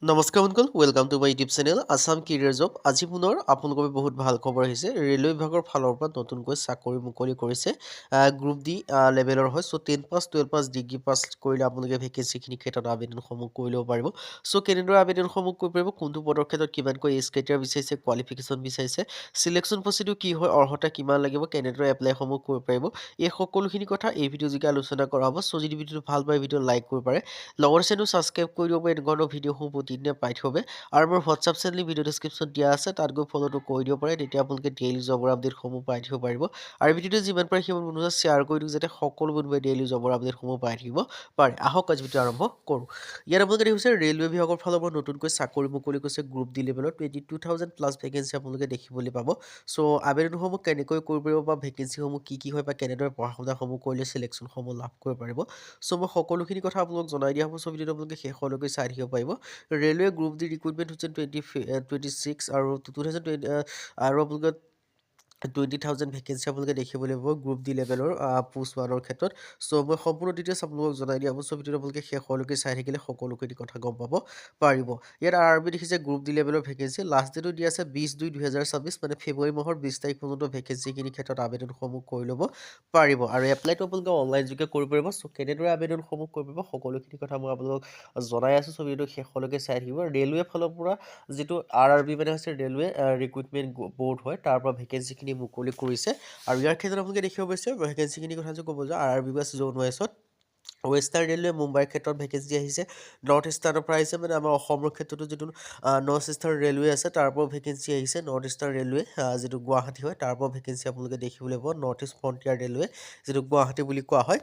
নমস্কাৰ বন্ধুসকল, welcome to my YouTube channel Assam career job. আজি পুনৰ আপোনালোকৰ বাবে বহুত ভাল খবৰ আহিছে। ৰেলৱে বিভাগৰ ফালৰ পৰা নতুনকৈ চাকৰি মুকলি কৰিছে। গ্ৰুপ ডি লেভেলৰ হয়। চ' 10 পাছ 12 পাছ ডিগ্ৰী পাছ কৰিলে আপোনালোকে ভেকেঞ্চিখিনিৰ ক্ষেত্ৰত আবেদনসমূহ কৰি ল'ব পাৰিব। চ' কেনেদৰে আবেদনসমূহ কৰিব পাৰিব, কোনটো পদৰ ক্ষেত্ৰত কিমানকৈ এজ ক্ৰাইটেৰিয়া বিচাৰিছে, কোৱালিফিকেশ্যন বিচাৰিছে, চিলেকশ্যন প্ৰচিডিউৰ কি হয়, অৰ্হতা কিমান লাগিব, কেনেদৰে এপ্লাইসমূহ কৰিব পাৰিব, এই সকলোখিনি কথা এই ভিডিঅ' যোগে আলোচনা কৰা হ'ব। চ' যদি ভিডিঅ'টো ভাল পায় ভিডিঅ' লাইক কৰিব পাৰে, লগতে চেনেল ছাবস্ক্ৰাইব কৰি দিব পাৰে। এনেকুৱা ভিডিঅ'সমূহ প্ৰতিদিনে পাই থ'বে। আৰু মোৰ হোৱাটছআপ চেনেল ভিডিঅ' ডিছক্ৰিপশ্যন দিয়া আছে, তাত গৈ ফ'ল'টো কৰি দিব পাৰে। তেতিয়া আপোনালোকে ডেইলি জবৰ আপডেটসমূহ পাই থাকিব পাৰিব। আৰু ভিডিঅ'টো যিমান পাৰে সিমান বন্ধুৱে শ্বেয়াৰ কৰি দিওঁ, যাতে সকলো বন্ধুৱে ডেইলি জবৰ আপডেটসমূহ পাই থাকিব পাৰে। আহক আজি ভিডিঅ' আৰম্ভ কৰোঁ। ইয়াত আপোনালোকে দেখিছে ৰেলৱে বিভাগৰ ফালৰ পৰা নতুনকৈ চাকৰি মুকলি কৰিছে। গ্ৰুপ ডি লেভেলত 22,000 প্লাছ ভেকেঞ্চি আপোনালোকে দেখিবলৈ পাব। চ' আবেদনসমূহ কেনেকৈ কৰিব পাৰিব বা ভেকেঞ্চিসমূহ কি হয় বা কেনেদৰে পঢ়া শুনাসমূহ কৰিলে চিলেকশ্যনসমূহ লাভ কৰিব পাৰিব। চ' মই সকলোখিনি কথা আপোনালোক জনাই দিয়া হ'ব। চ' ভিডিঅ'টো আপোনালোকে শেষলৈকে চাই থাকিব পাৰিব। ৰেলৱে গ্ৰুপ ডি ৰিক্ৰুইটমেণ্ট হৈছে 2026 আৰু 2020 আৰু আপোনালোকে 20,000 ভেকেঞ্চি আপোনালোকে দেখিবলৈ পাব গ্ৰুপ ডি লেভেলৰ পোষ্ট 1ৰ ক্ষেত্ৰত। চ' মই সম্পূৰ্ণ ডিটেইলছ আপোনালোকক জনাই দিয়া হ'ব। চ' ভিডিঅ'টো আপোনালোকে শেষলৈকে চাই থাকিলে সকলোখিনি কথা গম পাব পাৰিব। ইয়াত আৰবি দেখিছে গ্ৰুপ ডি লেভেলৰ ভেকেঞ্চি লাষ্ট ডেটো দিয়া আছে 20/2/2026, মানে ফেব্ৰুৱাৰী মাহৰ 20 তাৰিখ পৰ্যন্ত ভেকেঞ্চিখিনিৰ ক্ষেত্ৰত আবেদনসমূহ কৰি ল'ব পাৰিব। আৰু এপ্লাইটো আপোনালোকে অনলাইন যোগে কৰিব পাৰিব। চ' কেনেদৰে আবেদনসমূহ কৰিব পাৰিব সকলোখিনি কথা মই আপোনালোকক জনাই আছোঁ। চ' ভিডিঅ'টো শেষলৈকে চাই থাকিব। ৰেলৱে ফালৰ পৰা যিটো আৰবি মানে হৈছে ৰেলৱে ৰিক্ৰুইটমেণ্ট বৰ্ড হয়, তাৰ পৰা ভেকেঞ্চিখিনি মুকলি কৰিছে। আৰু ইয়াৰ ক্ষেত্ৰত আপোনালোকে দেখিব পাইছে ভেকেঞ্চিখিনিৰ কথা যে ক'ব যাওঁ, আৰবি বাছ জ'ন ৱাইছত ৱেষ্টাৰ্ণ ৰেলৱে মুম্বাইৰ ক্ষেত্ৰত ভেকেঞ্চি আহিছে। নৰ্থ ইষ্টাৰ্ণৰ পৰা আহিছে, মানে আমাৰ অসমৰ ক্ষেত্ৰতো যিটো নৰ্থ ইষ্টাৰ্ণ ৰেলৱে আছে তাৰ পৰাও ভেকেঞ্চি আহিছে। নৰ্থ ইষ্টাৰ্ণ ৰেলৱে যিটো গুৱাহাটী হয় তাৰ পৰাও ভেকেঞ্চি আপোনালোকে দেখিবলৈ পাব। নৰ্থ ইষ্ট ফ্ৰণ্টিয়াৰ ৰেলৱে যিটো গুৱাহাটী বুলি কোৱা হয়,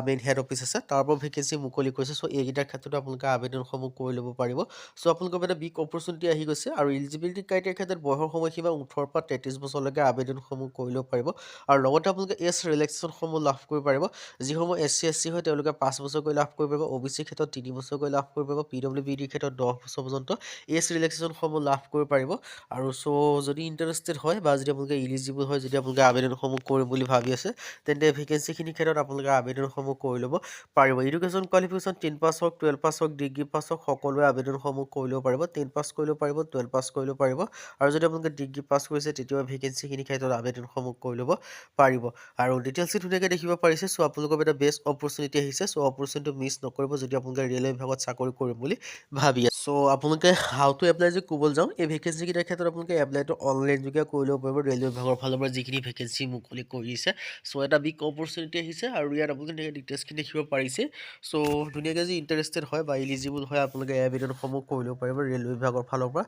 মেইন হেড অফিচ আছে, তাৰ পৰাও ভেকেঞ্চি মুকলি কৰিছে। চ' এইকেইটাৰ ক্ষেত্ৰতো আপোনালোকে আবেদনসমূহ কৰি ল'ব পাৰিব। চ' আপোনালোকৰ এটা বিগ অপৰচুনিটি আহি গৈছে। আৰু এলিজিবিলিটি ক্ৰাইটেৰিয়াৰ ক্ষেত্ৰত বয়সৰ সময়সীমা 18 পৰা 33 বছৰলৈকে আবেদনসমূহ কৰি ল'ব পাৰিব। আৰু লগতে আপোনালোকে এজ ৰিলেক্সেশ্যনসমূহ লাভ কৰিব পাৰিব। যিসমূহ SC SC হয় তেওঁলোকে 5 বছৰকৈ লাভ কৰিব পাৰিব। OBC ক্ষেত্ৰত 3 বছৰকৈ লাভ কৰিব পাৰিব। PWBDৰ ক্ষেত্ৰত 10 বছৰ পৰ্যন্ত এজ ৰিলেক্সেশ্যনসমূহ লাভ কৰিব পাৰিব। আৰু চ' যদি ইণ্টাৰেষ্টেড হয় বা যদি আপোনালোকে ইলিজিবল হয়, যদি আপোনালোকে আবেদনসমূহ কৰিম বুলি ভাবি আছে, তেন্তে ভেকেঞ্চিখিনিৰ ক্ষেত্ৰত আপোনালোকে আবেদনসমূহ কৰি ল'ব পাৰিব। এডুকেশ্যন কোৱালিফিকেশ্যন 10 পাছ হওক, 12 পাছ হওক, ডিগ্ৰী পাছ হওক, সকলোৱে আবেদনসমূহ কৰি ল'ব পাৰিব। 10 পাছ কৰিব পাৰিব, 12 পাছ কৰিব পাৰিব। আৰু যদি আপোনালোকে ডিগ্ৰী পাছ কৰিছে তেতিয়াও ভেকেঞ্চিখিনিৰ ক্ষেত্ৰত আবেদনসমূহ কৰি ল'ব পাৰিব। আৰু ডিটেইলছটো ধুনীয়াকৈ দেখিব পাৰিছে। চ' আপোনালোকৰ এটা বেষ্ট অপৰচুনিটি আহিছে। চ' অপৰচুনিটি মিছ নকৰিব যদি আপোনালোকে ৰেলৱে বিভাগত চাকৰি কৰিম বুলি ভাবি আছে। চ' আপোনালোকে হাউ টু এপ্লাই যদি ক'বলৈ যাওঁ, এই ভেকেঞ্চিকেইটাৰ ক্ষেত্ৰত আপোনালোকে এপ্লাইটো অনলাইন যোগে কৰি ল'ব পাৰিব। ৰেলৱে বিভাগৰ ফালৰ পৰা যিখিনি ভেকেঞ্চি মুকলি কৰিছে, চ' এটা বিগ অপৰচুনিটি আহিছে। আৰু ইয়াত আপোনালোকে ডিটেইলছখিনি দেখিব পাৰিছে। চ' ধুনীয়াকৈ যদি ইণ্টাৰেষ্টেড হয় বা ইলিজিবল হয়, আপোনালোকে আবেদনসমূহ কৰি ল'ব পাৰিব ৰেলৱে বিভাগৰ ফালৰ পৰা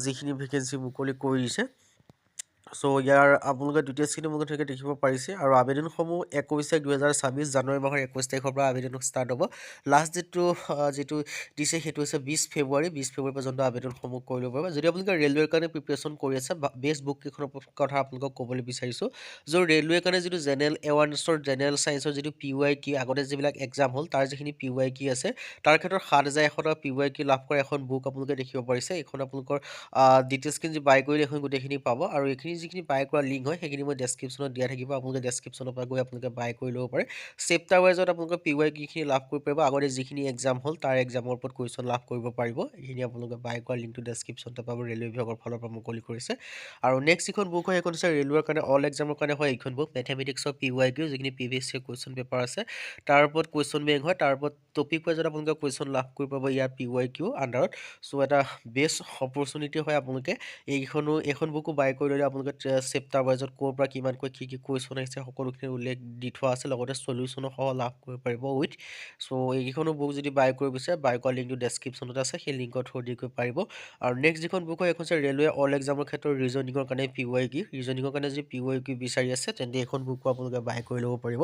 যিখিনি ভেকেঞ্চি মুকলি কৰি দিছে। চ' ইয়াৰ আপোনালোকে ডিটেইলছখিনি মোক ধুনীয়াকৈ দেখিব পাৰিছে। আৰু আবেদনসমূহ 21/1/2026 জানুৱাৰী মাহৰ 21 তাৰিখৰ পৰা আবেদন ষ্টাৰ্ট হ'ব। লাষ্ট ডেটটো যিটো দিছে সেইটো হৈছে 20 ফেব্ৰুৱাৰী। 20 ফেব্ৰুৱাৰী পৰ্যন্ত আবেদনসমূহ কৰি ল'ব পাৰিব। যদি আপোনালোকে ৰেলৱেৰ কাৰণে প্ৰিপেৰেশ্যন কৰি আছে, বেষ্ট বুককেইখনৰ কথা আপোনালোকক ক'বলৈ বিচাৰিছোঁ। য'ত ৰেলৱেৰ কাৰণে যিটো জেনেৰেল এৱাৰনেছৰ, জেনেৰেল ছায়েন্সৰ যিটো PYQ আগতে যিবিলাক এক্সাম হ'ল তাৰ যিখিনি PYQ আছে, তাৰ ক্ষেত্ৰত 7,100 টকা PYQ লাভ কৰা এখন বুক আপোনালোকে দেখিব পাৰিছে। এইখন আপোনালোকৰ ডিটেইলছখিনি বাই কৰিলে এখন গোটেইখিনি পাব। আৰু এইখিনি যিখিনি বাই কৰা লিংক হয় সেইখিনি মই ডেছক্ৰিপশ্যনত দিয়া থাকিব। আপোনালোকে ডেছক্ৰিপশ্যনৰ পৰা গৈ আপোনালোকে বাই কৰি ল'ব পাৰে। চেপ্টাৰ ৱাইজত আপোনালোকে PYQখিনি লাভ কৰিব পাৰিব। আগতে যিখিনি এক্সাম হ'ল তাৰ এক্সামৰ ওপৰত কুৱেশ্যন লাভ কৰিব পাৰিব। এইখিনি আপোনালোকে বাই কৰা লিংকটো ডেছক্ৰিপশ্যনতে পাব। ৰেলৱে বিভাগৰ ফালৰ পৰা মুকলি কৰিছে। আৰু নেক্সট যিখন বুক হয় সেইখন হৈছে ৰেলৱেৰ কাৰণে অল এক্সামৰ কাৰণে হয়। এইখন বুক মেথমেটিক্সৰ PYQ, যিখিনি প্ৰিভিয়াছ ইয়েৰ কুৱেশ্যন পেপাৰ আছে তাৰ ওপৰত কুৱেশ্যন বেংক হয়। তাৰ ওপৰত টপিক ৱাইজত আপোনালোকে কুৱেশ্যন লাভ কৰিব পাৰিব ইয়াৰ PYQ আণ্ডাৰত। চ' এটা বেষ্ট অপৰচুনিটি হয়। আপোনালোকে এইখন বুকো বাই কৰি ল'লে আপোনালোকে চেপ্টাৰ ৱাইজত ক'ৰ পৰা কিমানকৈ কি কুৱেশ্যন আহিছে সকলোখিনি উল্লেখ দি থোৱা আছে। লগতে চলিউশ্যনো সহ লাভ কৰিব পাৰিব উইথ। চ' এইকেইখনো বুক যদি বাই কৰিব বিচাৰে, বাই কৰা লিংকটো ডেছক্ৰিপশ্যনত আছে, সেই লিংকৰ থ্ৰু দি কৰিব পাৰিব। আৰু নেক্সট যিখন বুক হয় এইখন হৈছে ৰেলৱে অল এক্সামৰ ক্ষেত্ৰত ৰিজনিঙৰ কাৰণে PYQ। ৰিজনিঙৰ কাৰণে যদি PYQ বিচাৰি আছে, তেন্তে এইখন বুকো আপোনালোকে বাই কৰি ল'ব পাৰিব।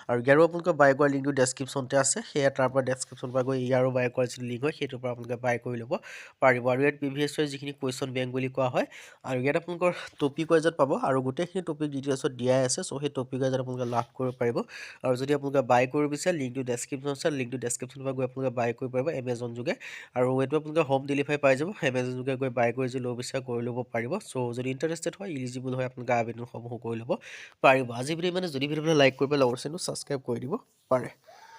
আৰু ইয়াৰো আপোনালোকে বাই কৰা লিংকটো ডেছক্ৰিপশ্যনতে আছে। সেয়া তাৰ পৰা ডেছক্ৰিপশ্যনৰ পৰা গৈ ইয়াৰো বাই কৰা যিটো লিংক হয় সেইটোৰ পৰা আপোনালোকে বাই কৰি ল'ব পাৰিব। আৰু ইয়াত প্ৰিভিয়াছ ইয়েৰ যিখিনি কুৱেশ্যন বেংক বুলি কোৱা হয়। আৰু ইয়াত আপোনালোকৰ টপিক ৱাইজত পাব। আৰু গোটেইখিনি টপিক ডিটেইলছত দিয়াই আছে। চ' সেই টপিক ৱাইজত আপোনালোকে লাভ কৰিব পাৰিব। আৰু যদি আপোনালোকে বাই কৰিব বিচাৰে, লিংকটো ডেছক্ৰিপশ্যন আছে, লিংকটো ডেছক্ৰিপশ্যনৰ পৰা গৈ আপোনালোকে বাই কৰিব পাৰিব এমেজন যোগে। আৰু এইটো আপোনালোকে হোম ডেলিভাৰী পাই যাব। এমেজন যোগে গৈ বাই কৰি যদি ল'ব বিচাৰে কৰি ল'ব পাৰিব। চ' যদি ইণ্টাৰেষ্টেড হয়, ইলিজিবল হয়, আপোনালোকে আবেদনসমূহ কৰি ল'ব পাৰিব। আজি ভিডিঅ' মানে যদি ভিডিঅ'টো লাইক কৰিব লগৰ চেনেলটো ছাবস্ক্ৰাইব কৰি দিব পাৰে।